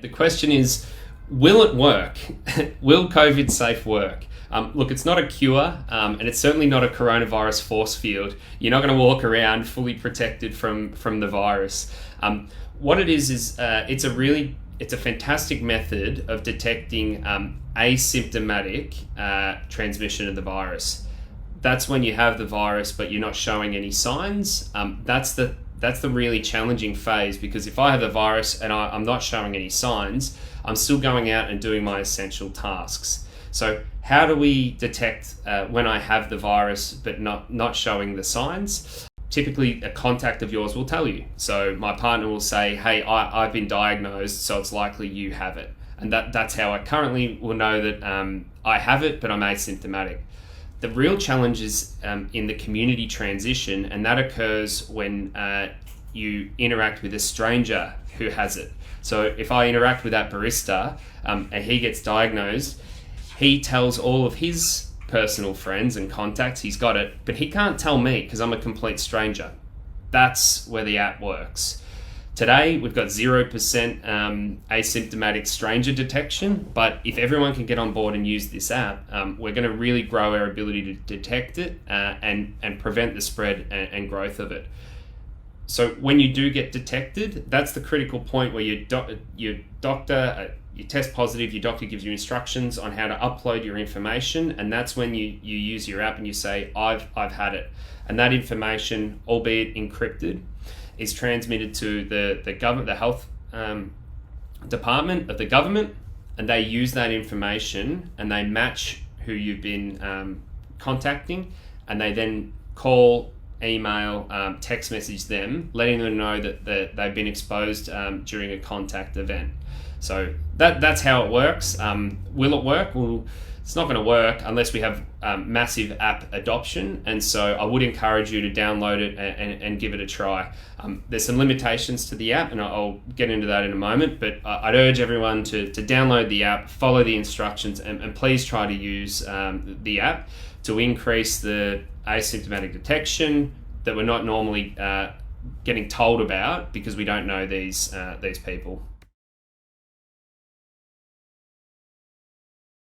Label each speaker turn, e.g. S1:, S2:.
S1: The question is, will it work? Will COVIDSafe work? Look, it's not a cure, and it's certainly not a coronavirus force field. You're not going to walk around fully protected from the virus. What it is it's a fantastic method of detecting asymptomatic transmission of the virus. That's when you have the virus but you're not showing any signs. That's the really challenging phase, because if I have the virus and I'm not showing any signs, I'm still going out and doing my essential tasks. So how do we detect when I have the virus but not showing the signs? Typically a contact of yours will tell you. So my partner will say, hey, I've been diagnosed, so it's likely you have it. And that's how I currently will know that I have it, but I'm asymptomatic. The real challenge is in the community transition, and that occurs when you interact with a stranger who has it. So if I interact with that barista and he gets diagnosed, he tells all of his personal friends and contacts he's got it, but he can't tell me because I'm a complete stranger. That's where the app works. Today, we've got 0% asymptomatic stranger detection, but if everyone can get on board and use this app, we're going to really grow our ability to detect it and prevent the spread and growth of it. So when you do get detected, that's the critical point where your doctor, you test positive, your doctor gives you instructions on how to upload your information, and that's when you use your app and you say, I've had it. And that information, albeit encrypted, is transmitted to the government, the health department of the government, and they use that information and they match who you've been contacting, and they then call, email, text message them, letting them know that they've been exposed during a contact event. So that's how it works. Will it work? Well, it's not going to work unless we have massive app adoption, and so I would encourage you to download it and give it a try. There's some limitations to the app, and I'll get into that in a moment, but I'd urge everyone to download the app, follow the instructions, and please try to use the app to increase the asymptomatic detection that we're not normally getting told about because we don't know these people.